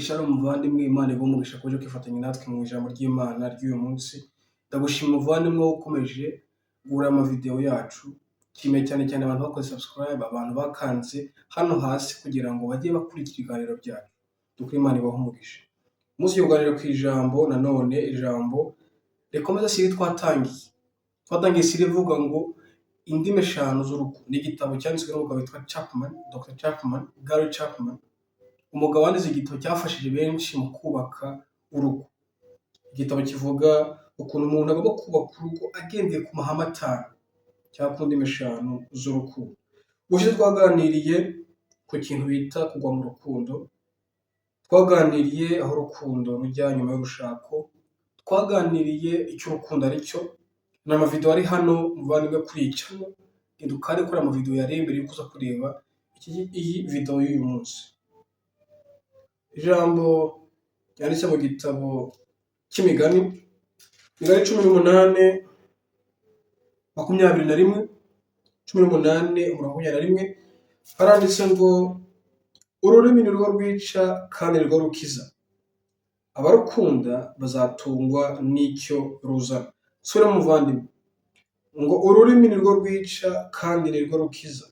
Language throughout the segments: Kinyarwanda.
Shalom muvandimwe, Imana iba umugisha kuje kwifatanya natwe mu ijambo ry'Imana ry'uyu munsi. Ndagushima muvandimwe ukomeje gura amavideo yacu, kimwe cyane abantu bakoze subscribe, abantu bakanze hano hasi kugira ngo bajye bakurikira ibiganiro byacu. Dukuri Imana ibaho umugisha. Umunsi yuganira ku ijambo, nanone ijambo rekomeza siri twatangiye siri ivuga ngo indimi eshanu z'urukundo. Ni igitabo cyanditswe n'umugabo witwa Dr. Gary Chapman. Umugabo wanditse igitabo cyafashije benshi mu kubaka urugo. Igitabo kivuga ukuntu umuntu agomba kubaka urugo agendeye ku mahame atanu cyangwa ku ndimi eshanu z'urukundo. Ubushize twaganiriye ku kintu bita kugwa mu rukundo, twaganiriye aho urukundo rujya nyuma y'urushako, twaganiriye icyo urukundo ari cyo. Ni amavideo ari hano muvandimwe kuri iyi channel, idukane kuri amavideo yari imbere yo kuza kureba iyi video y'uyu munsi. Ijambo ryanditse mu gitabo cy'imigani, imigani 18:21, haranditse ngo ururimi ni rwo rwica kandi ni rwo rukiza, abarukunda bazatungwa n'icyo ruzana. Sura muvandimwe ngo ururimi ni rwo rwica kandi ni rwo rukiza,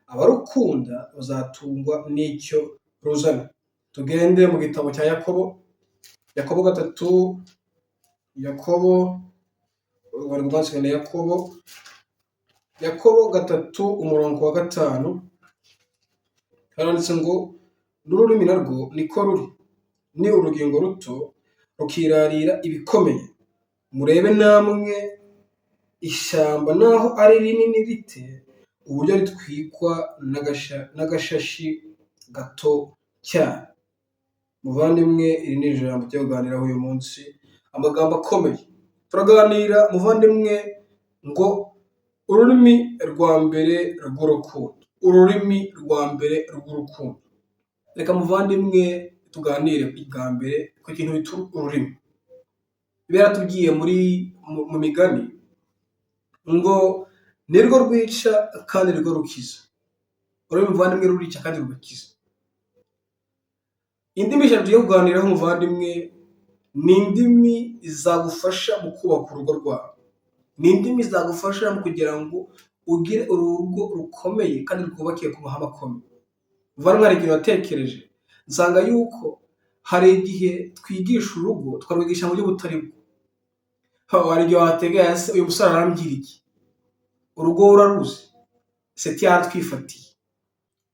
abarukunda bazatungwa n'icyo ruzana. Tugende mu gitabo cya Yakobo 3, Yakobo 3:5, haranditse ngo n'ururimi narwo niko ruri, ni urugingo ruto rukirarira ibikomeye. Murebe namwe ishyamba naho ari rinini rite, uburyo ritwikwa n'agashashi gato cyane. Muvandimwe, iri ni ijambo ryo kuganiraho uyu munsi, amagambo akomeye. Turaganira muvandimwe ngo ururimi rwa mbere rw'urukundo, ururimi rwa mbere rw'urukundo. Reka muvandimwe tuganire bwa mbere ku kintu bita ururimi. Biratubwiye mu migani ngo nirwo rwica kandi nirwo rukiza. Ururimi muvandimwe rurica kandi rugakiza. Indimi eshatu tugiye kuganiraho muvandimwe ni indimi zagufasha mu kubaka urugo rwawe. Ni indimi zagufasha mu kugira ngo ugire urugo rukomeye kandi rwubakiye ku mahame akomeye. Muvandimwe, hari igihe watekereje nsanga yuko hari igihe twigisha urugo twarwigisha mu buryo butari bwo. Hari igihe wateganya se uyu musore arambwira iki? Urugo uraruzi? Seti yaratwifatiye.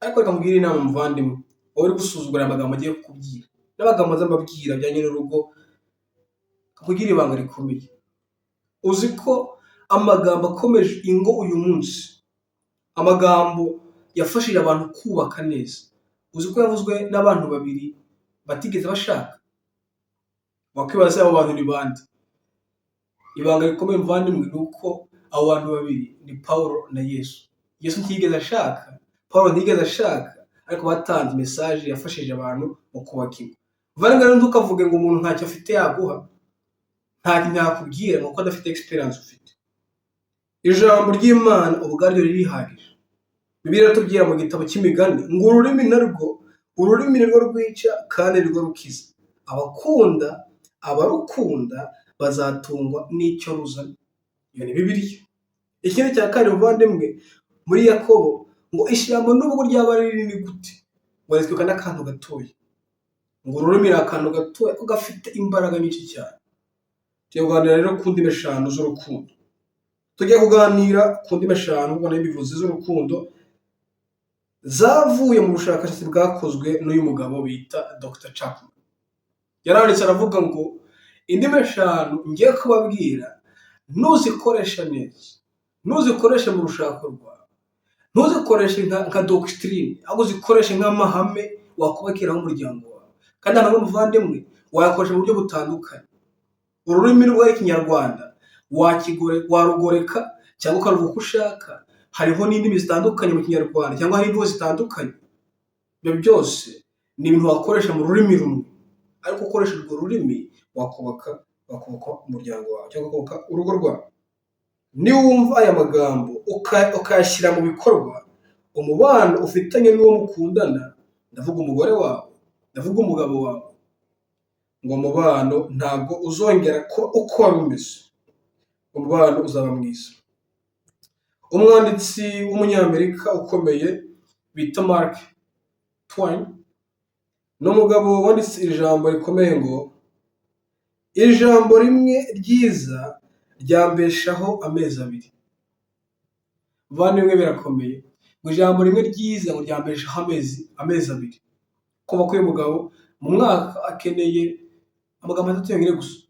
Ariko reka mubwire inama muvandimwe, wowe uri gusuzugura amagambo agiye kukubwira n'amagambo azambabwira ajyanye n'urugo, kugira ibanga rikomeye. Uzi ko amagambo akomeje ingo uyu munsi, amagambo yafashije abantu kubaka neza, uzi ko yavuzwe n'abantu babiri batigeze bashaka? Wakwibaza abo bantu ni bande? Ibanga rikomeye muvandimwe ni uko abo bantu babiri ni Pawulo na Yesu. Yesu ntiyigeze ashaka, Pawulo ntiyigeze ashaka, ariko batanze message yafashije abantu mu kubaka ingo. Muvandimwe, rero ntukavuge ngo umuntu ntacyo afite yaguha, ntacyo yakubwira nuko adafite experience ufite. Ijambo ry'Imana ubwaryo ririhagije. Bibiliya iratubwira mu gitabo cy'imigani ngo ururimi ni rwo rwica kandi ni rwo rukiza, abarukunda bazatungwa n'icyo ruzana. Iyo ni Bibiliya. Ikindi cya kabiri muvandimwe, muri Yakobo ngo ishyamba n'ubwo ryaba ari rinini gute, ngo ritwikwa n'akantu gatoya. Ngo ururimi ni akantu gatoya ko gafite imbaraga nyinshi cyane. Tugiye kuganira rero ku ndimi eshanu z'urukundo. Tugiye kuganira ku ndimi eshanu ubona ibivuzi z'urukundo zavuye mu bushakashatsi bwakozwe n'uyu mugabo bita Dr. Chapman. Yaranditse aravuga ngo indimi eshanu ngiye kubabwira ntuzikoresha neza, ntuzikoreshe mu rushako rwawe, ntuzikoreshe nka doctrine, ahubwo uzikoreshe nk'amahame wakubakiraho umuryango wawe. Kandi hano muvandimwe wayakoresha mu buryo butandukanye. Ururimi rw'Ikinyarwanda warugoreka cyangwa ukaruvuga uko ushaka. Hariho n'indimi zitandukanye mu Kinyarwanda cyangwa hari imvugo zitandukanye. Ibyo byose ni ibintu wakoresha mu rurimi rumwe, ariko ukoresha urwo rurimi wakubaka umuryango wawe cyangwa ukubaka urugo rwawe. Niwumva aya magambo ukayashyira mu bikorwa, umubano ufitanye n'uwo mukundana, ndavuga umugore wawe, ndavuga umugabo wawe, ngo umubano ntabwo uzongera kuba uko wari umeze, umubano uzaba mwiza. Umwanditsi w'umunyamerika ukomeye bita Mark Twain ni umugabo wanditse iri jambo rikomeye ngo ijambo rimwe ryiza ryambeshaho amezi abiri. Bavandimwe birakomeye ngo ijambo rimwe ryiza ngo ryambeshaho amezi abiri. Kuva kuri uyu mugabo mu mwaka akeneye amagambo 3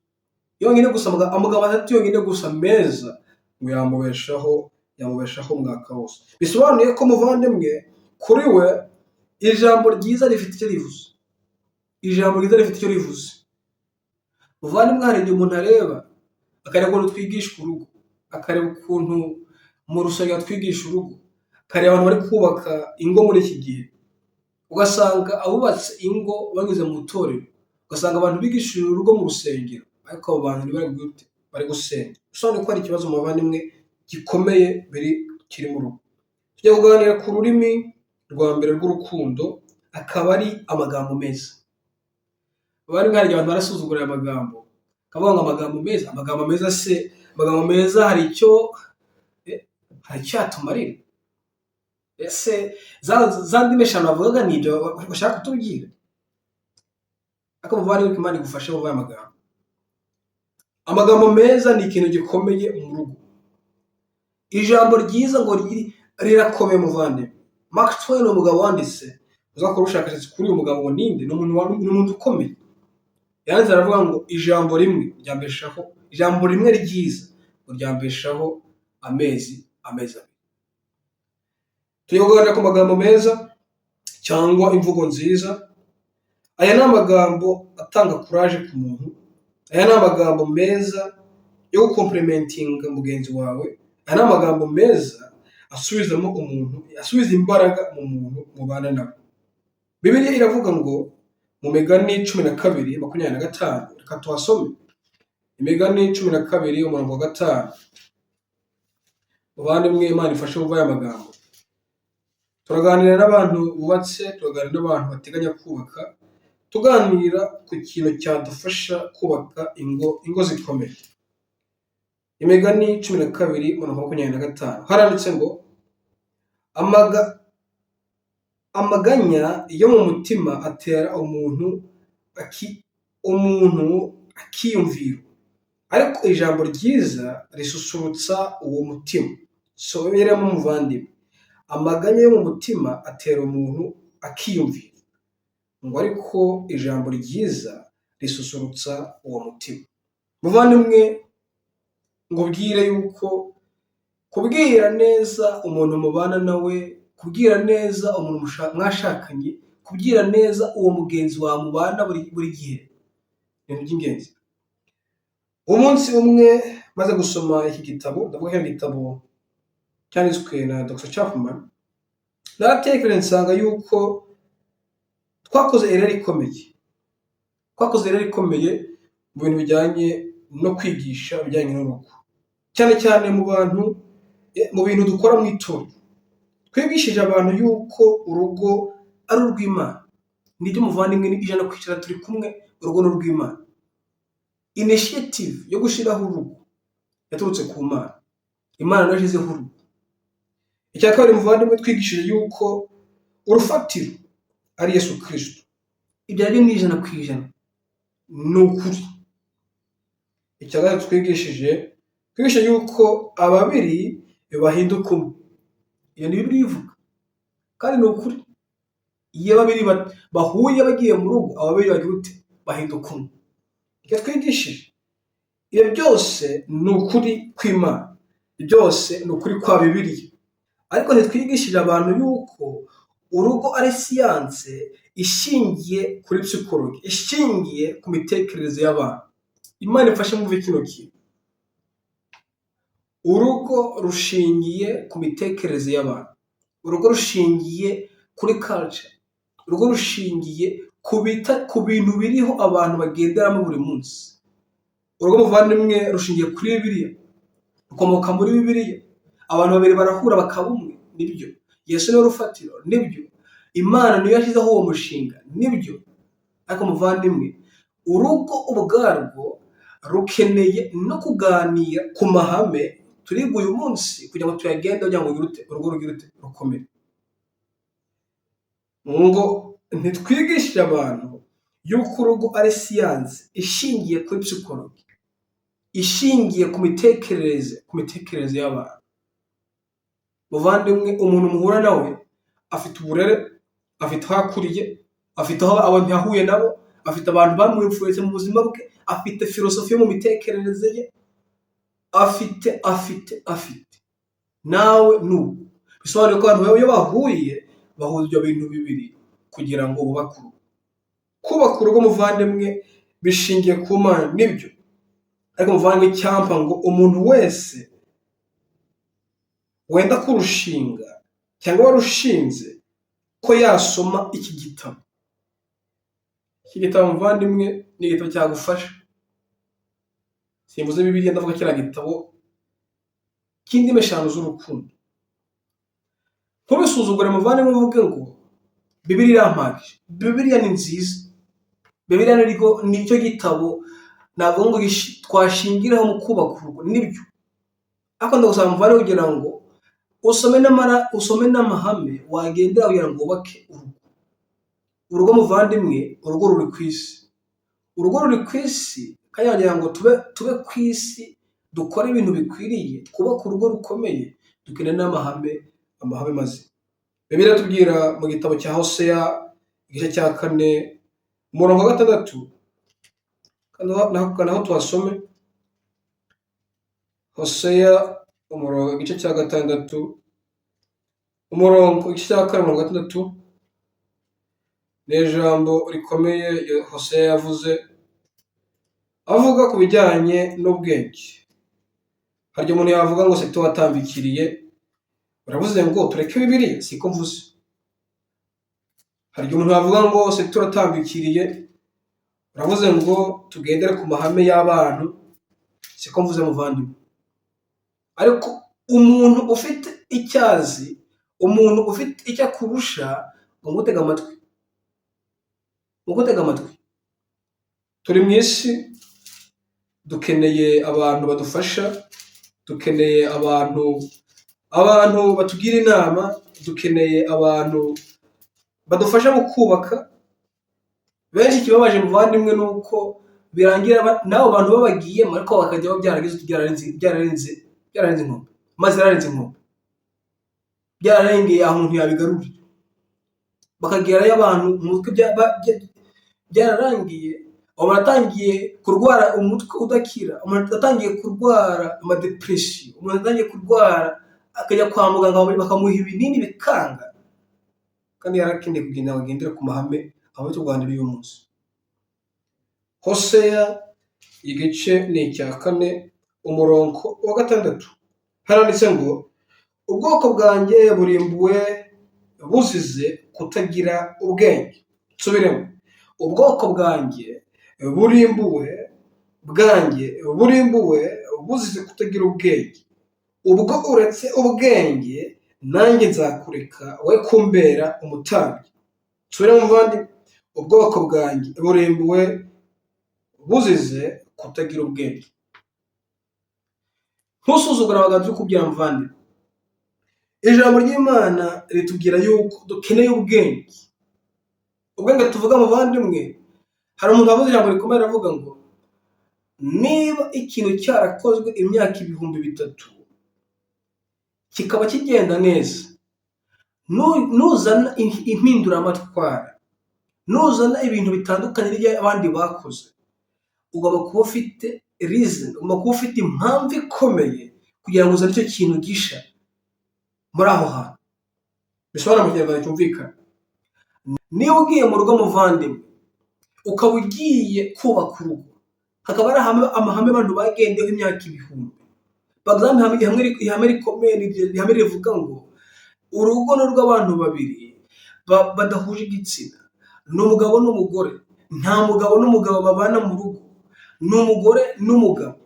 yonyine gusa, amagambo 3 yonyine gusa meza ngo yamubeshaho umwaka wose. Bisobanuye ko muvandimwe kuri we ijambo ryiza rifite icyo rivuze. Ijambo ryiza rifite icyo rivuze. Muvandimwe hari igihe umuntu areba akareba ukuntu twigisha urugo, akareba ukuntu mu rusengero twigisha urugo, akareba abantu bari kubaka ingo muri iki gihe, ugasanga abubatse ingo banyuze mu itorero, ugasanga abantu bigishije urugo mu rusengero, ariko abo bantu bari gusenga. Bisobanuye ko hari ikibazo mu bavandimwe gikomeye kiri mu rugo. Tujya kuganira ku rurimi rwa mbere rw'urukundo, akaba ari amagambo meza. Bavandimwe hari abantu barasuzugura aya magambo, akavuga ngo amagambo meza hari icyo yatumarira. Ese za ndimi eshanu bavugaga ni ibyo bashaka kutubwira? Ariko muvandimwe Imana igufashe mu aya magambo. Amagambo meza ni ikintu gikomeye mu rugo. Ijambo ryiza ngo rirakomeye muvandimwe. Mark Twain ni umugabo wanditse, uzakora ubushakashatsi kuri uyu mugabo ngo ninde, ni umuntu ukomeye. Yanditse aravuga ngo ijambo rimwe ryiza ngo ryambeshaho amezi abiri. Tugiye kuganira ku magambo meza cyangwa imvugo nziza. Aya ni amagambo atanga courage ku muntu. Aya ni amagambo meza yo gukomplimentinga mugenzi wawe. Aya ni amagambo meza asubiza imbaraga mu muntu mubana nawe. Bibiliya iravuga ngo mu Migani 12:25, reka tuhasome. Imigani 12:5. Muvandimwe Imana ifashe vuba aya magambo. Turaganira n'abantu bubatse, turaganira n'abantu bateganya kubaka, tuganira ku kintu cyadufasha kubaka ingo zikomeye. Imigani 12:25 haranditse ngo amaganya yo mu mutima atera umuntu akiyumvira, ariko ijambo ryiza risusurutsa uwo mutima. Soberamo muvandimwe, amaganya yo mu mutima atera umuntu akiyumvira, ngo ariko ijambo ryiza risusurutsa uwo mutima. Muvandimwe ngubwire yuko kubwira neza umuntu mubana nawe, kubwira neza umuntu mwashakanye, kubwira neza uwo mugenzi wawe mubana buri gihe, ibintu by'ingenzi. Umunsi umwe maze gusoma iki gitabo, ndavuga ko igitabo cyanditswe na Dr. Chapman, naratekereje nsanga yuko twakoze erreur ikomeye mu bintu bijyanye no kwigisha ibijyanye n'urugo, cyane cyane mu bintu dukora mu itorero. Twigishije abantu yuko urugo ari urw'Imana. Nibyo muvandimwe, ni ijana kwicara turi kumwe, urugo ni urw'Imana. Initiative yo gushyiraho urugo yaturutse ku Mana. Imana niyo yashyizeho urugo. Icya kabiri muvandimwe, twigishije yuko urufatiro ari Yesu Kristo. Ibyo ari ni ijana ku ijana, ni ukuri. Icya gatatu twigishije yuko ababiri bahinduka umwe. Iyo ni Bibiliya ivuga, kandi ni ukuri. Iyo ababiri bahuye bagiye mu rugo, ababiri bahinduka umwe. Icyo twigishije, ibyo byose ni ukuri kw'Imana, byose ni ukuri kwa Bibiliya. Ariko ntitwigishije abantu yuko urugo ari siyanse ishingiye kuri psychology, ishingiye ku mitekerereze y'abantu. Imana ifashe muve kino kintu. Urugo rushingiye ku mitekerereze y'abantu, urugo rushingiye kuri culture, urugo rushingiye ku bintu biriho abantu bagenderamo buri munsi. Urugo muvandimwe rushingiye kuri Bibiliya, rukomoka muri Bibiliya. Abantu babiri barahura bakaba umwe, nibyo. Yesu niwe rufatiro, nibyo. Imana niyo yashyizeho uwo mushinga, nibyo. Ariko muvandimwe, urugo ubwarwo rukeneye no kuganira ku mahame turiga uyu munsi kugira ngo tuyagende kugira ngo urugo rugire rukomere. Ngo ntitwigishe abantu yuko urugo ari siyansi ishingiye kuri psychology, ishingiye ku mitekerereze y'abantu. Muvandimwe, umuntu muhura nawe afite uburere, afite aho akuriye, afite aho abantu yahuye nabo, afite abantu bamwinfluence mu buzima bwe, afite filosofi yo mu mitekerereze ye, afite nawe nubu. Bisobanuye ko abantu iyo bahuye bahuza ibyo bintu bibiri kugira ngo bubake urugo. Kubaka urugo muvandimwe bishingiye ku Mana, nibyo, ariko muvandimwe icyampa ngo umuntu wese wenda kurushinga cyangwa warushinze ko yasoma iki gitabo. Iki gitabo muvandimwe ni igitabo cyagufasha. Simvuze Bibiliya, ndavuga kiriya gitabo cy'indimi 5 z'urukundo. Ntubisuzugure muvandimwe uvuge ngo Bibiliya irampagije. Bibiliya ni nziza. Bibiliya nicyo gitabo navuga ngo twashingiraho mu kubaka urugo, nibyo. Ariko ndagusaba muvandimwe kugira ngo usome n'amahame wagendera kugira ngo wubake urugo. Urugo muvandimwe, urugo ruri ku isi. Urugo ruri ku isi kandi kugira ngo tube ku isi dukore ibintu bikwiriye, twubake urugo rukomeye, dukeneye n'amahame mazima. Bibiliya tubwira mu gitabo cya Hoseya igice cya 4 umurongo wa 6, kandi naho tuhasome. Hoseya igice cya 6 umurongo igice cya 4 umurongo wa 6 ni ijambo rikomeye Hoseya yavuze avuga ku bijyanye n'ubwenge. Harya umuntu yavuga ngo se tuwatambikiriye, uravuze ngo tureke Bibiliya? Siko mvuze. Harya umuntu yavuga ngo se turatambikiriye, uravuze ngo tugendere ku mahame y'abantu? Siko mvuze muvandimwe. Ariko umuntu ufite icyazi, umuntu ufite icyo akurusha, umutega amatwi. Turi mu isi, dukeneye abantu badufasha, dukeneye abantu batugira inama, dukeneye abantu badufasha mu kubaka. Benshi ikibabaje muvandimwe nuko birangira n'abo bantu babagiyemo ariko bakajyaho byararenze inkombe, maze yararenze inkombe, byararengeye aho umuntu yabigarurira, bakagerayo abantu umutwe byararangiye. Umuntu atangiye kurwara umutwe udakira, umuntu atangiye kurwara amadepression, umuntu atangiye kurwara akajya kwa muganga bakamuha ibinini bikanga, kandi yarakeneye kugenda bagendera ku mahame aho tuganira uyu munsi. Hoseya igice ni icya 4 umurongo wa 6 haranditse ngo ubwoko bwanjye burimbuwe buzize kutagira ubwenge. Nsubiremo, ubwoko bwanjye burimbuwe buzize kutagira ubwenge. Ubwo uretse ubwenge nanjye nzakureka we kumbera umutambyi. Nsubiremo muvandimwe, ubwoko bwanjye burimbuwe buzize kutagira ubwenge. Ntusuzugure abagabo turi kubwira muvandimwe. Ijambo ry'Imana ritubwira yuko dukeneye ubwenge. Ubwenge tuvuga muvandimwe, hari umuntu wavuze ijambo rikomeye aravuga ngo niba ikintu cyarakozwe imyaka 3000 kikaba kigenda neza, nuzana impinduramatwara, nuzana ibintu bitandukanye by'abandi bakoze, ugomba kuba ufite reason, ugomba kuba ufite impamvu ikomeye kugira ngo uzane icyo kintu gisha muri aho hantu. Bisobanura mu Kinyarwanda cyumvikana. Niba ugiye mu rugo muvandimwe, ukaba ugiye kubaka urugo, hakaba ari amahame abantu bagendeho imyaka 1000. Bagamba ihame rikomeye, ihame rivuga ngo urugo ni urw'abantu babiri badahuje igitsina, ni umugabo n'umugore. Nta mugabo n'umugabo babana mu rugo, ni umugore n'umugabo.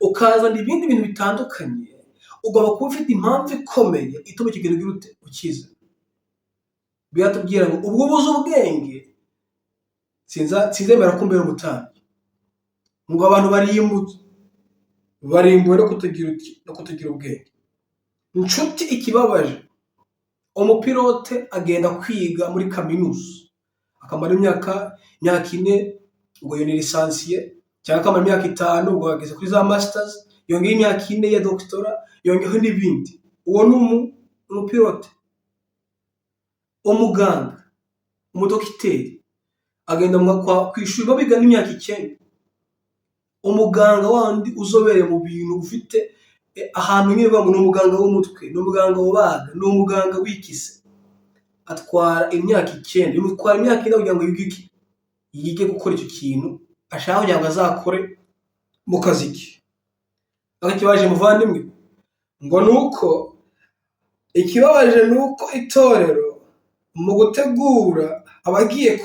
Ukazana ibindi bintu bitandukanye, ugomba kuba ufite impamvu ikomeye ituma ikiganiro ukiza. Biratubwira ngo ubwo ubuze ubwenge sinzemera kumbera umutambyi. ngo abantu barimbuwe no kutagira ubwenge. Inshuti, ikibabaje, umupilote agenda kwiga muri kaminuza akamara imyaka 4 ngo yo ni lisansiye, cyangwa akamara imyaka 5 ngo ageze kuri za masters, yongeye imyaka 4 ya doctora, yongeyeho n'ibindi. Uwo ni umupilote. Umuganga, umudokiteri agenda kwishuri babiga n'imyaka 9. Umuganga wandi uzobereye mu bintu ufite ahantu nyine bavuga ngo ni umuganga w'umutwe, ni umuganga ubaga, ni umuganga w'ikise, atwara imyaka 9. Bimutwara imyaka 9 kugira ngo yige gukora icyo kintu ashaka kugira ngo azakore mu kazi ke. Ikibabaje muvandimwe, ngo nuko itorero mu gutegura abagiye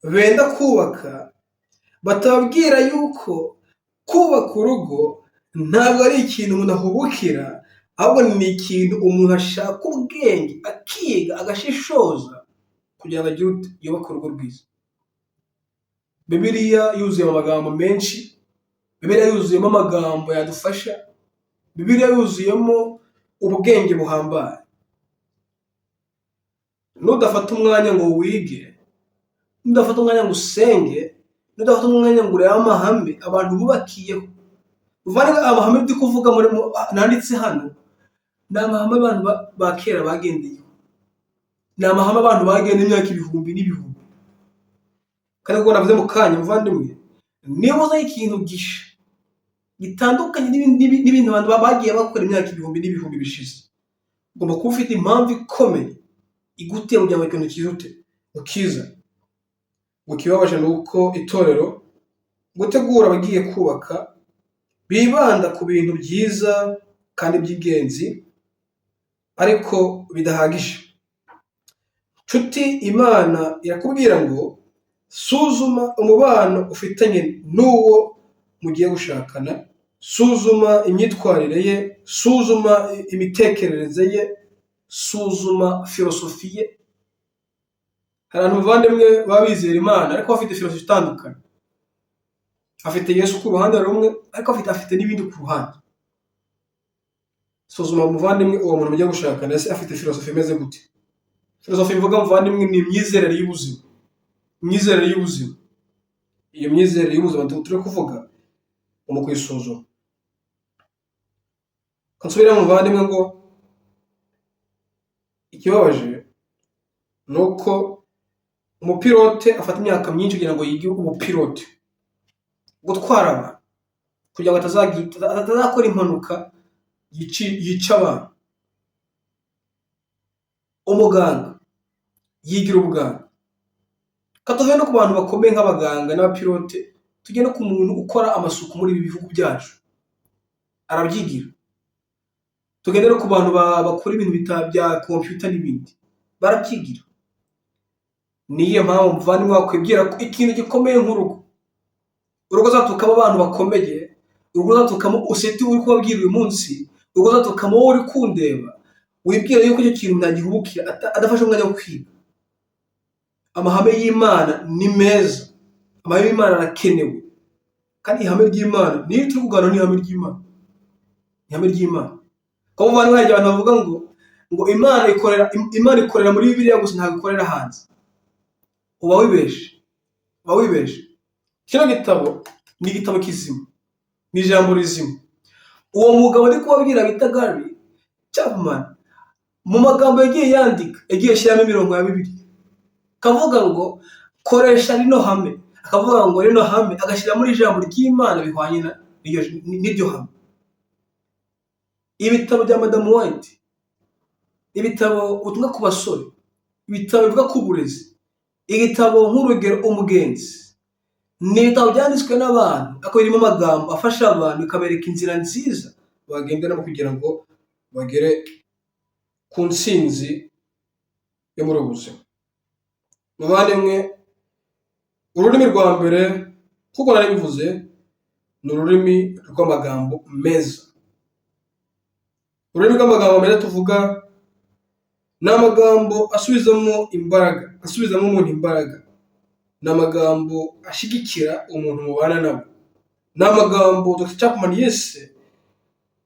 benda kubaka, batababwira yuko kubaka urugo ntabwo ari ikintu umuntu ahubukira, ahubwo ni ikintu umuntu ashaka ubwenge, akiga, agashishoza kugira ngo yubake urugo rwiza. Bibiliya yuzuye amagambo menshi, Bibiliya yuzuyemo amagambo yadufasha, Bibiliya yuzuyemo ubwenge buhambaye. Nudafata umwanya ngo wige, nudafata umwanya ngo usenge, nudafata umwanya ngo urebe amahame abantu bubakiyeho. Uvana amahame ndi kuvuga nanditse hano, ni amahame abantu ba kera bagendeyeho, ni amahame abantu bagendeye imyaka ibihumbi n'ibihumbi. Kandi ubwo navuze mu kanya muvandimwe, niba uzi ikintu gisha gitandukanye n'ibintu abantu bagiye bakora imyaka ibihumbi n'ibihumbi bishize, ugomba kuba ufite impamvu ikomeye iguteye kugira ngo ikintu kizute ukiza. Ngo kibabaje ni uko itorero gutegura abagiye kubaka bibanda ku bintu byiza kandi by'ingenzi ariko bidahagije. Nshuti, Imana irakubwira ngo suzuma umubano ufitanye n'uwo mugiye gushakana, suzuma imyitwarire ye, suzuma imitekerereze ye, suzuma filosofi ye. Hari abantu bavandimwe baba bizera Imana ariko bafite filosofi itandukanye. Afite Yesu ku ruhande rumwe ariko afite n'ibindi ku ruhande. Suzuma muvandimwe uwo muntu mugiye gushakana, ese afite filosofi imeze gute? Filosofi mvuga muvandimwe ni imyizerere y'ubuzima. Imyizerere y'ubuzima. Iyo myizerere y'ubuzima turi kuvuga mu kwisuzuma. Kansubira muvandimwe ngo ikibabaje nuko umupilote afata imyaka myinshi kugira ngo yige ubupilote, gutwara abantu kugira ngo atazakora impanuka yica abantu. Umuganga yigira ubuganga. Katuve no ku bantu bakomeye nk'abaganga n'abapilote, tujye no ku muntu ukora amasuku muri ibi bihugu byacu, arabyigira. Tugende no ku bantu bakora ibintu bya computer n'ibindi, barabyigira. Niyo mpamvu muvandimwe wakwibwira ko ikintu gikomeye nk'urugo, urugo zatukamo abantu bakomeye, urugo zatukamo useti uri kubabwira uyu munsi, urugo zatukamo wowe uri kundeba, wibwira yuko icyo kintu ntagihubukira adafashe umwanya wo kwiga. Amahame y'Imana ni meza, amahame y'Imana arakenewe, kandi ihame ry'Imana niyo turi kuganira n'ihame ry'Imana, ihame ry'Imana. Kuko muvandimwe hari abantu bavuga ngo Imana ikorera muri Bibiliya gusa ntabwo ikorera hanze. Uba wibeshe. Kino gitabo ni igitabo kizima, ni ijambo rizima. Uwo mugabo ndi kubabwira bita Gary Chapman, mu magambo yagiye yandika, yagiye ashyiramo imirongo ya Bibiliya, akavuga ngo koresha rino hame, akavuga ngo rino hame agashyira muri ijambo ry'Imana bihwanye n'iryo hame. Ibitabo bya Madam White, ibitabo ubutumwa ku basore, ibitabo bivuga ku burezi, igitabo nk'urugero umugenzi, ni ibitabo byanditswe n'abantu ariko birimo amagambo afasha abantu, bikabereka inzira nziza bagenderamo kugira ngo bagere ku ntsinzi yo muri ubu buzima. Muvandimwe, ururimi rwa mbere nk'uko nari bivuze ni ururimi rw'amagambo meza. Ururimi rw'amagambo meza tuvuga ni amagambo asubizamo umuntu imbaraga, ni amagambo ashyigikira umuntu mubana nawe. Ni amagambo Dr. Chapman yise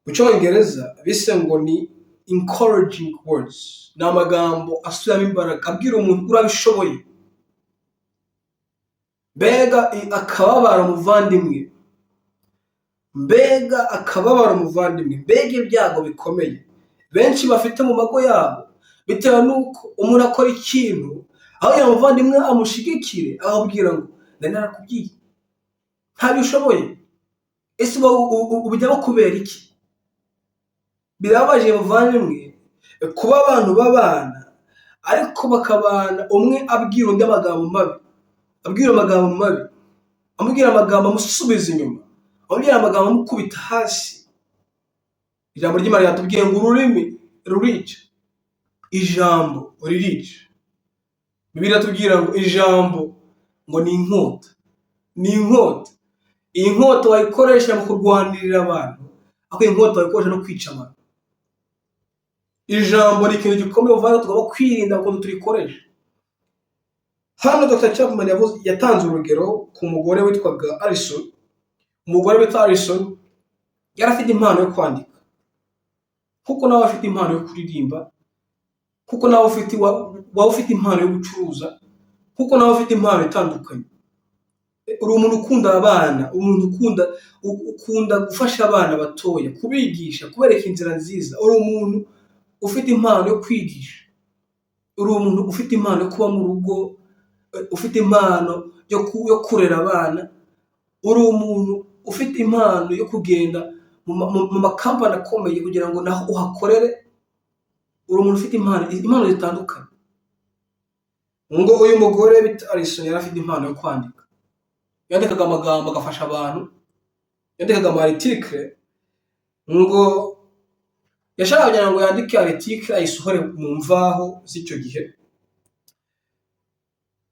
mu cyongereza bise ngo ni encouraging words. Ni amagambo asubiramo imbaraga abwira umuntu urabishoboye. Mbega akababara umuvandimwe, mbega akababara umuvandimwe, mbega ibyago bikomeye benshi bafite mu mago yabo bitewe n'uko umuntu akora ikintu aho yamuvandimwe amushigikire ahubwira ngo narakubwiye ntabishoboye. Ese ubujyamo kubera iki? Birabaje muvandimwe kuba abantu babana ariko bakabana umwe abwira undi amagambo mabi, abwira amagambo mabi, amubwira amagambo amusubiza inyuma, amubwira amagambo amukubita hasi. Ijambo ry'Imana ryatubwiye ngo ururimi rurica, ijambo ririca. Bibiliya iratubwira ngo ijambo ngo ni inkota, ni inkota. Iyi nkota wayikoresha mu kurwanirira abantu, ariko iyi nkota wayikoresha no kwica abantu. Ijambo ni ikintu gikomeye uvuga tugomba kwirinda ukuntu turikoresha. Hano Dr. Chapman yatanze urugero ku mugore witwaga Alison. Umugore witwa Alison yari afite impano yo kwandika, kuko nawe afite impano yo kuririmba, kuko nawe ufite impano yo gucuruza, kuko nawe ufite impano itandukanye. Uri umuntu ukunda abana, umuntu ukunda gufasha abana batoya, kubigisha, kubereka inzira nziza. Uri umuntu ufite impano yo kwigisha, uri umuntu ufite impano yo kuba mu rugo, ufite impano yo kurera abana, uri umuntu ufite impano yo kugenda mu makampani akomeye kugira ngo naho uhakorere. Uri umuntu ufite impano zitandukanye. Ngo uyu mugore bita Alison yari afite impano yo kwandika. Yandikaga amagambo agafasha abantu, yandikaga article. Ngo yashakaga kugira ngo yandike article ayisohore mu mvaho z'icyo gihe.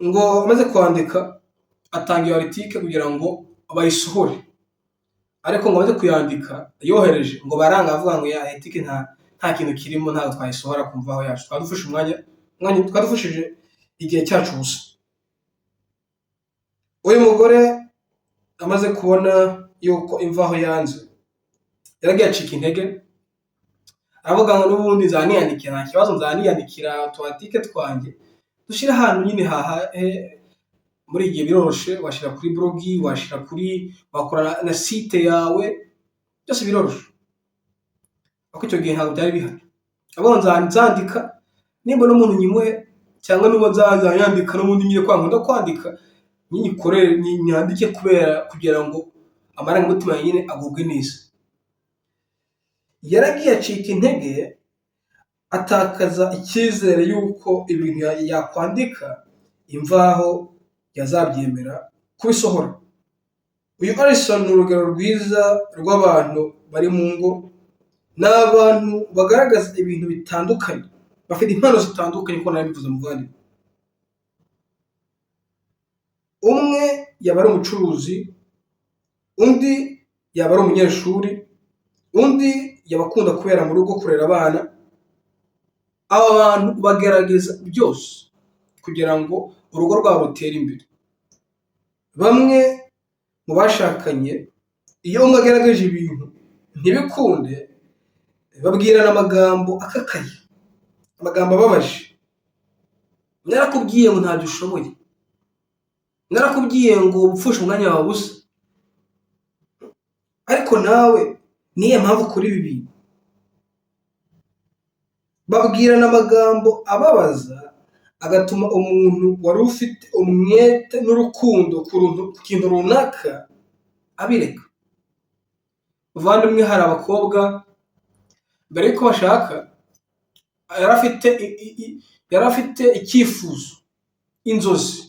Ngo amaze kwandika atanga iyo article kugira ngo bayisohore, ariko ngo amaze kuyandika yohereje ngo baranga avuga ngo ya article nta kintu kirimo, ntabwo twayisohora ku mvaho yacu, twadufashe umwanya twadufashije igihe cyacu gusa. Uyu mugore amaze kubona yuko imvaho yanze, yaragiye acika intege, aravuga ngo n'ubundi nzaniyandikira, nta kibazo, nzaniyandikira tuatike twanjye dushyira ahantu nyine muri igihe biroroshe, washyira kuri blogi, wakora na site yawe, byose biroroshe. Ariko icyo gihe ntabwo byari bihari. Abo nzandika nimba n'umuntu nyimuhe, cyangwa n'uwo nzanyandika n'ubundi ngiye kwandika nyikorere, nyandike kugira ngo amarangamutima nyine agubwe neza. Yaragiye acika intege, atakaza icyizere yuko ibintu yakwandika imvaho yazabyemera kubisohora. Uyu Alison ni urugero rwiza rw'abantu bari mu ngo, ni abantu bagaragaza ibintu bitandukanye, bafite impano zitandukanye kuko nabivuze muvandimwe. Umwe yaba ari umucuruzi, undi yaba ari umunyeshuri, undi yaba akunda kubera mu rugo kurera abana. Aba bantu bagerageza byose kugira ngo urugo rwabo rutere imbere. Bamwe mu bashakanye iyo umwe agaragaje ibintu ntibikunde, babwirana amagambo akakaye, amagambo ababaje. Narakubwiye ngo ntabyo ushoboye, narakubwiye ngo upfushe umwanya wawe busa, ariko nawe niyo mpamvu ukora ibi bintu. Babwirana amagambo ababaza agatuma umuntu wari ufite umwete n'urukundo ku kintu runaka abireka. Muvandimwe, hari abakobwa mbere yuko bashaka yari afite icyifuzo, inzozi,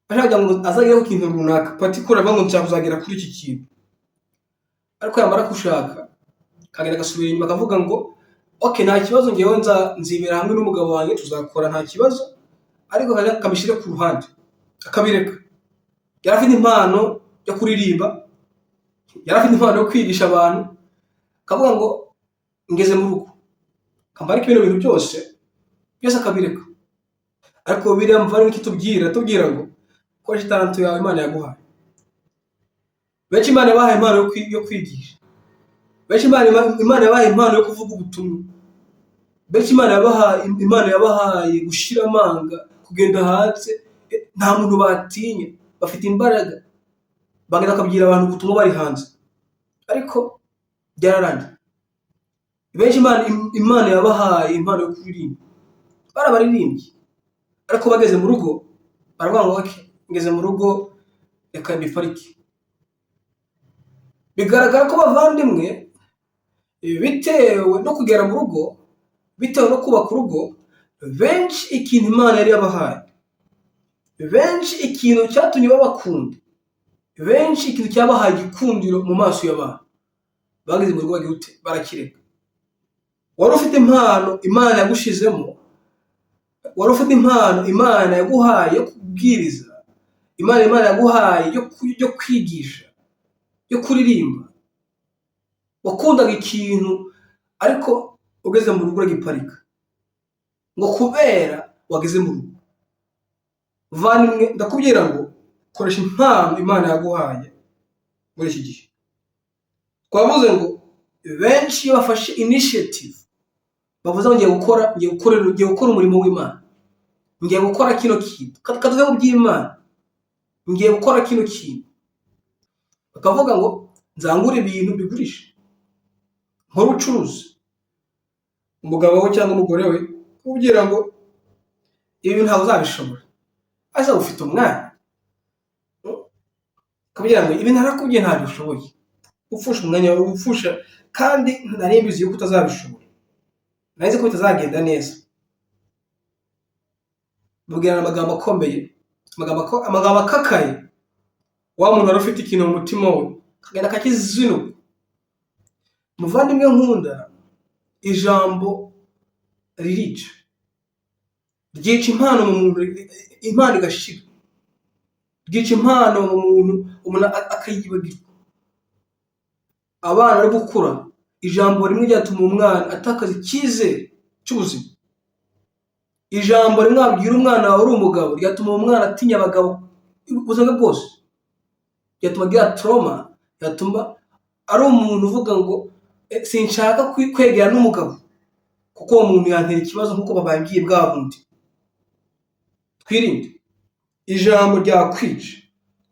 ashaka ngo azagere ku kintu runaka patikura, avuga ngo nshaka kuzagera kuri iki kintu. Ariko yamara gushaka akagenda agasubira inyuma akavuga ngo okay, nta kibazo, ngewe nzibera hamwe n'umugabo wanjye tuzakora, nta kibazo, ariko akabishyira ku ruhande akabireka. Yari afite impano yo kuririmba, yari afite impano yo kwigisha abantu, akavuga ngo ngeze mu rugo kambarika ibintu byose akabireka. Ariko biriya muvandimwe kitubwira ngo koresha italanto yawe Imana yaguhaye. Benshi Imana yabahaye impano yo kwigisha, benshi Imana yabahaye impano yo kuvuga ubutumwa, benshi Imana yabahaye gushira amanga, kugenda hanze nta muntu batinya, bafite imbaraga, bagenda bakabwira abantu ubutumwa bari hanze, ariko byararangiye. Benshi Imana yabahaye impano yo kuririmba, barabaririmbyi, ariko bageze mu rugo baravuga ngo ngeze mu rugo reka mbiparike. Bigaragara ko bavandimwe, bitewe no kugera mu rugo, bitewe no kubaka urugo, benshi ikintu Imana yari yabahaye, benshi ikintu cyatumye babakunda, benshi ikintu cyabahaye igikundiro mu maso y'abantu, bageze mu rugo bagira ute? Barakireka. Wari ufite impano Imana yagushizemo, wari ufite impano Imana yaguhaye yo kubwiriza, Imana yaguhaye yo kwigisha, yo kuririmba, wakundaga ikintu ariko ugeze mu rugo uragiparika ngo kubera wageze mu rugo. Vandimwe, ndakubwira ngo koresha impano Imana yaguhaye muri iki gihe. Twavuze ngo benshi bafashe initiative, bavuze ngo ngiye gukora umurimo w'Imana, ngiye gukora kino kintu, katuve mu by'Imana, ngiye gukora kino kintu, bakavuga ngo nzangure ibintu bigurisha, nkora ubucuruzi. Umugabo we cyangwa umugore we ubwira ngo ibi ntabwo uzabishobora, asa ufite umwana, kabwira ngo ibi narakubwiye ntabyo ushoboye, upfusha umwanya wawe, upfusha, kandi nari mbizi yuko utazabishobora, narize ko bitazagenda neza. Mubwirana amagambo akomeye, amagambo akakaye. Wa muntu wari ufite ikintu mu mutima we kagenda kakizinuka. Muvandimwe nkunda, ijambo ririca, ryica impano mu muntu, impano igashira, ryica impano mu muntu, umuntu akayibagirwa. Abana bari gukura, ijambo rimwe ryatuma umwana atakaza icyizere cy'ubuzima. Ijambo rimwe wabwira umwana wawe uri umugabo ryatuma umwana atinya abagabo ubuzima bwose, ryatuma agira trauma, ryatuma ari umuntu uvuga ngo sinshaka kwegera n'umugabo kuko uwo muntu yantera ikibazo nk'uko bababwiye bwa bundi. Twirinde ijambo ryakwica.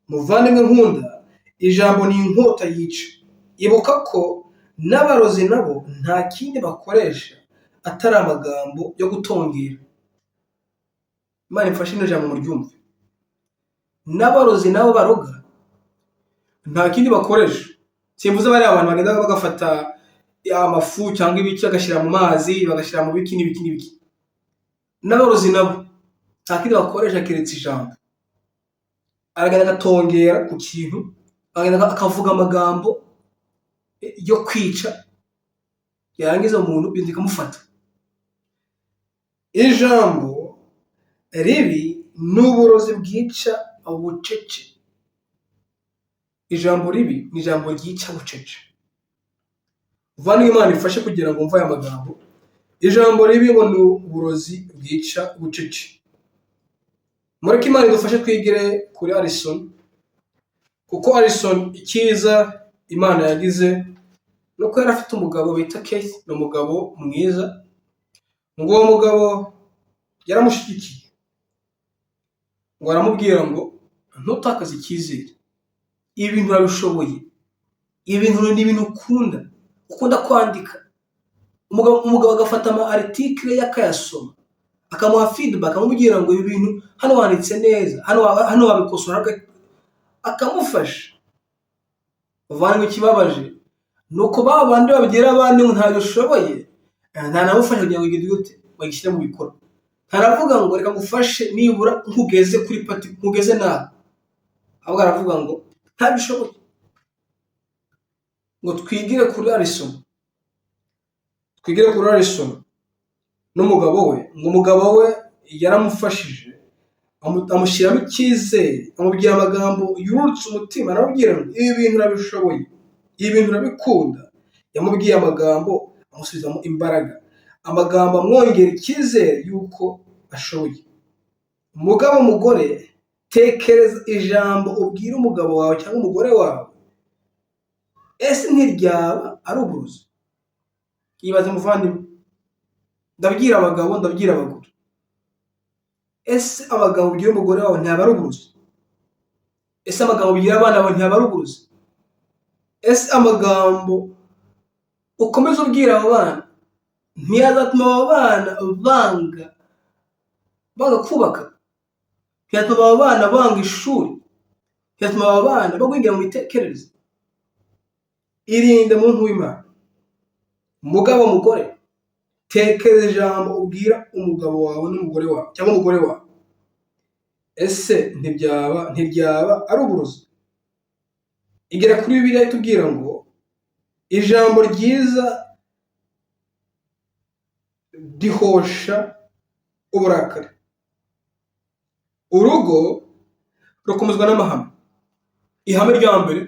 Muvandimwe nkunda, ijambo ni inkota yica. Ibuka ko n'abarozi nabo nta kindi bakoresha atari amagambo yo gutongera. Imana imfashe ino jambo muryumve. N'abarozi nabo baroga nta kindi bakoresha. Simvuze bari abantu bagenda bagafata amafu cyangwa ibiki bagashyira mu mazi, bagashyira mu biki n'ibiki. N'abarozi nabo nta kindi bakoresha keretse ijambo. Aragenda agatongera ku kintu, agenda akavuga amagambo yo kwica, yarangiza umuntu bindi kamufata. Ijambo ribi n'uburozi bwica bucece. Ijambo ribi ni ijambo ryica bucece. Vani Imana ifashe kugira ngo mva aya magambo. Ijambo ribi ngo ni uburozi bwica bucece. Mureke Imana idufashe twigire kuri Alison, kuko Alison icyiza Imana yagize nuko yari afite umugabo bita Keith, ni umugabo mwiza, ngo uwo mugabo yaramushyigikiye, ngo aramubwira ngo ntutakaze icyizere, ibintu urabishoboye, ibintu ni ibintu ukunda kwandika. Umugabo agafata ama article yakayasoma, akamuha feedback, akamubwira ngo ibi bintu hano wanditse neza, hano wabikosora, akamufasha. Bavanye ikibabaje nuko babandi babigira abandi ngo ntabyo ushoboye, nta namufasha kugira ngo igidute bagishyire mu bikorwa. Ntaravuga ngo reka ngufashe nibura nkugeze kuri pati, nkugeze nawe, ahubwo aravuga ngo ntabishoboye. Ngo twigire kuri Alison n'umugabo we, ngo umugabo we yaramufashije, amushyiramo icyizere, amubwira amagambo yurutse umutima, aramubwira ngo ibi bintu urabishoboye, ibi bintu urabikunda. Yamubwiye amagambo amusubizamo imbaraga, amagambo amwongera icyizere yuko ashoboye. Umugabo umugore tekereza ijambo ubwira umugabo wawe cyangwa umugore wawe, ese ntiryaba ari uburozi? Yibaze muvandimwe, ndabwira abagabo, ndabwira abagore, ese abagabo ubwira umugore wawe ntiyaba ari uburozi? Ese amagambo ubwira abana bawe ntiyaba ari uburozi? Ese amagambo ukomeza ubwira abo bana ntiyazatuma abo bana banga kubaka? Ntiyatuma abo bana banga ishuri? Ntiyatuma abo bana bagwingira mu mitekerereze? Irinde muntu w'Imana, mugabo mugore, tekereza ijambo ubwira umugabo wawe n'umugore wawe cyangwa umugore wawe, ese ntibyaba ari uburozi? Igera kuri Bibiliya itubwira ngo ijambo ryiza rihosha uburakari, urugo rukomezwa n'amahame. Ihame rya mbere,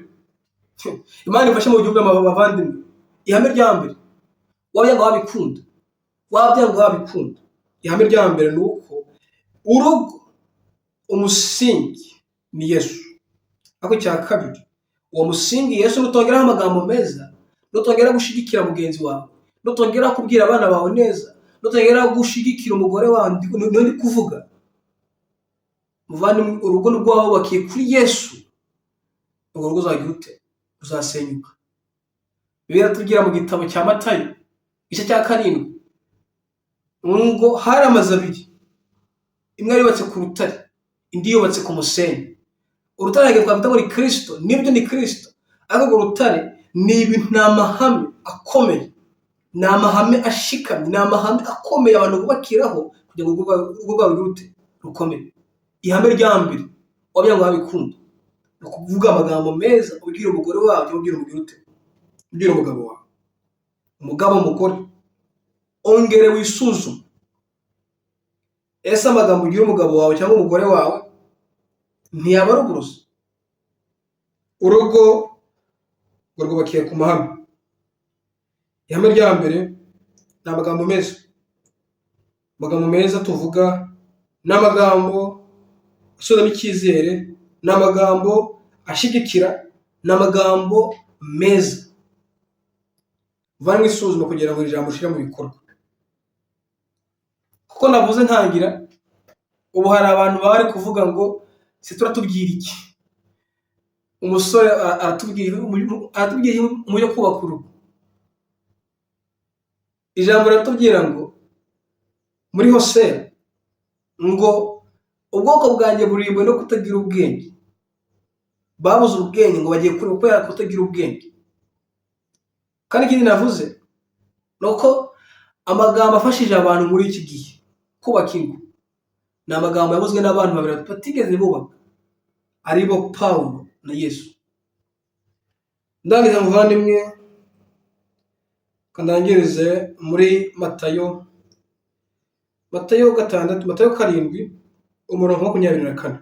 Imana ifashe mu gihugu abavandimwe, ihame rya mbere, wabyanga wabikunda, ihame rya mbere ni uko urugo umusingi ni Yesu. Ariko icya kabiri, uwo musingi Yesu nutongeraho amagambo meza, nutongera gushigikira mugenzi wawe, nutongera kubwira abana bawe neza, nutongera gushigikira umugore wawe, niyo ndi kuvuga muvandimwe, urugo rwabubakiye kuri Yesu, urwo rugo uzagira ute? Ruzasenyuka. Bibiliya tubwira mu gitabo cya Matayo igice cya 7 ngo hari amazu abiri, imwe yubatse ku rutare, indi yubatse ku musenyi. Urutare rwavuga ngo ni Kristo, nibyo ni Kristo, ariko urwo rutare ni ibintu, ni amahame akomeye, ni amahame ashikamye, ni amahame akomeye abantu bubakiraho kugira ngo urugo rwabo rute rukomeye. Ihame rya mbere, wabyanga wabikunda, ni ukuvuga amagambo meza ubwira umugore wawe cyangwa ubwira umugabo wawe. Umugabo mugore, ongere wisuzume, ese amagambo ubwira umugabo wawe cyangwa umugore wawe ntiyaba ari uburozi? Urugo rwubakiye ku mahame. Ihame rya mbere ni amagambo meza. Amagambo meza tuvuga ni amagambo asubiramo icyizere, ni amagambo ashyigikira, ni amagambo meza. Muvandimwe, isuzuma kugira ngo ijambo ushyire mu bikorwa. Kuko navuze ntangira, ubu hari abantu bari kuvuga ngo se turatubwira iki? Umusore aratubwira mu byo kubaka urugo. Ijambo riratubwira ngo muri Hosea ngo ubwoko bwanjye buribwe no kutagira ubwenge. Babuze ubwenge ngo bagiye kubera kutagira ubwenge. Kandi ikindi navuze ni uko amagambo afashije abantu muri iki gihe kubaka ingo ni amagambo yavuzwe n'abantu babiri batigeze bubaka, aribo Pawulo na Yesu. Ndangiza muvandimwe, kandangirize muri Matayo 7 umurongo wa 24.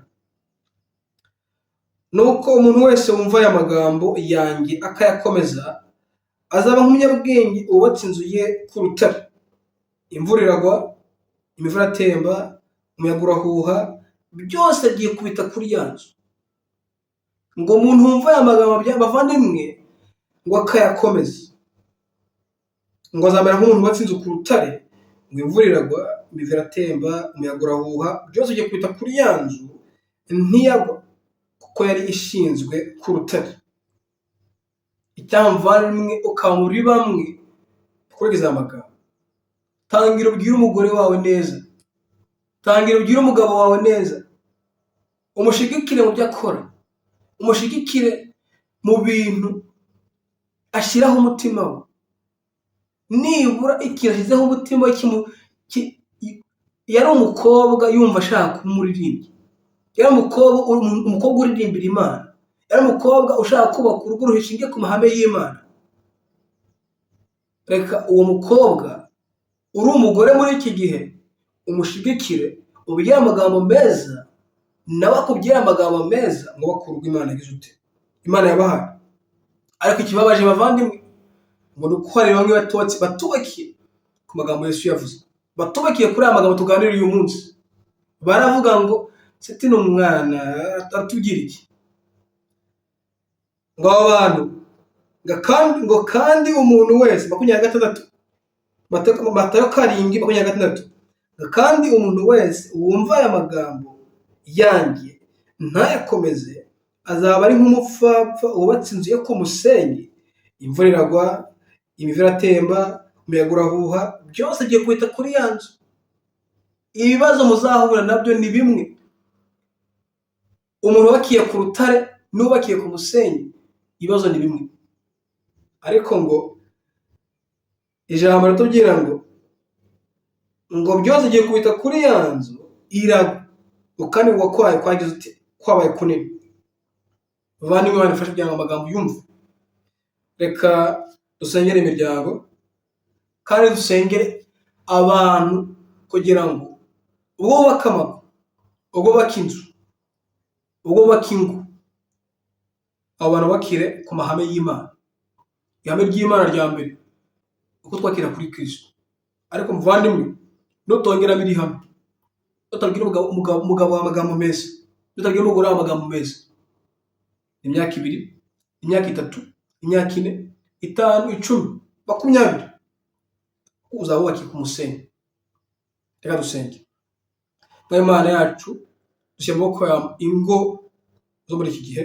Nuko umuntu wese wumva aya magambo yanjye akayakomeza azaba nk'umunyabwenge wubatse inzu ye ku rutare. Imvura iragwa, imivu iratemba, umuyaga urahuha, byose byikubita kuri ya nzu. Ngo umuntu wumva aya magambo y'abavandimwe ngo akayakomeza, ngo azamera nk'umuntu wubatse inzu ku rutare, ngo imvura iragwa, imivu iratemba, umuyaga urahuha, byose byikubita kuri ya nzu, ntiyagwa kuko yari ishinzwe ku rutare. Icyamuvandimwe ukaba muri bamwe kurikiza amagambo. Tangira ubwire umugore wawe neza, tangira ubwire umugabo wawe neza, umushigikire mu byo akora, umushigikire mu bintu ashyiraho umutima we. Nibura ikintu ashyizeho umutima we, yari umukobwa yumva ashaka kumuririmbira, yari umukobwa uririmbira Imana, yari umukobwa ushaka kubaka urugo rushingiye ku mahame y'Imana. Reka uwo mukobwa uri umugore muri iki gihe umushigikire, ubwire amagambo meza, nawe akubwire amagambo meza, ngo bakurwe Imana yagize ute? Imana yabahaye. Ariko ikibabaje bavandimwe, ngo nuko hari bamwe batubakiye ku magambo Yesu yavuze, batubakiye kuri aya magambo tuganira uyu munsi. Baravuga ngo Seti ni umwana atubwira iki? Ngo aba bantu ngo kandi umuntu wese 26 Matayo 7:26 kandi umuntu wese wumva aya magambo yanjye ntayakomeze azaba ari nk'umupfapfa wubatse inzu ye ku musenyi, imvura iragwa, imivu iratemba, umuyaga urahuha, byose agiye kubita kuri ya nzu. Ibibazo muzahura nabyo ni bimwe. Umuntu wakiye ku rutare n'ubakiye ku musenyi, ibibazo ni bimwe. Ariko ngo ijambo ratubwira ngo byose agiye kubita kuri ya nzu iragwa, kandi ngo kwayo kwagize uti kwabaye kunini. Bavandimwe banifashe kugira ngo amagambo yumve. Reka dusengere imiryango kandi dusengere abantu kugira ngo ubwo bubaka amago, ubwo bubaka inzu, ubwo bubaka ingo, abantu bakire ku mahame y'Imana. Ihame ry'Imana rya mbere uko twakira kuri Kristo. Ariko muvandimwe, nutongera biri hamwe, utabwira umugabo w'amagambo meza, utabwira umugore w'amagambo meza, imyaka 2, imyaka 3, imyaka 4, 5, 10, 20 uzaba wakiye ku musenyi. Reka dusenge. Imana yacu, dushyira amaboko yawe ingo zo muri iki gihe,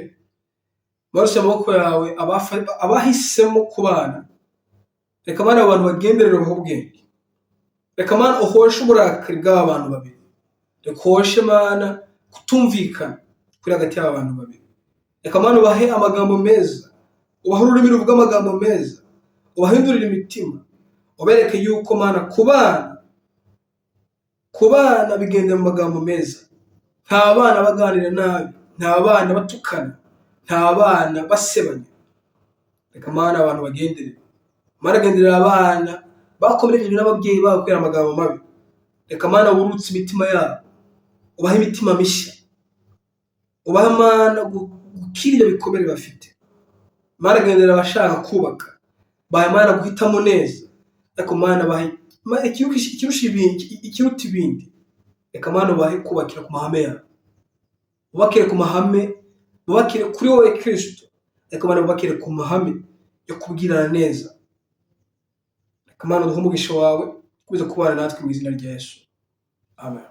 dushyira amaboko yawe abahisemo kubana. Reka Mana abantu bagenderera ubwenge. Reka Mana uhoshe uburakari bw'abantu babiri. Reka uhoshe Mana kutumvikana kuri hagati y'abantu babiri. Reka Mana ubahe amagambo meza, ubahe ururimi ruvuga amagambo meza, ubahindurire imitima, ubereke yuko Mana kubana bigendera mu magambo meza. Nta bana baganira nabi, nta bana batukana, nta bana basebanya. Reka Mana abantu bagenderera. Mana genderera abana bakomerekejwe n'ababyeyi babo kubera amagambo mabi. Reka Mana wurutse imitima yabo, ubahe imitima mishya, ubahe Mana gukira ibyo bikomere bafite. Mana genderera abashaka kubaka, bahe Mana guhitamo neza. Reka Mana bahe ikiruta ibindi. Reka Mana ubahe kubakira ku mahame yawe, ubakire ku mahame, ubakire kuri wowe Kristo. Reka Mana ubakire ku mahame yo kubwirana neza. Reka Mana uduhe umugisha wawe, kubiza kubana natwe mu izina rya Yesu. Amen.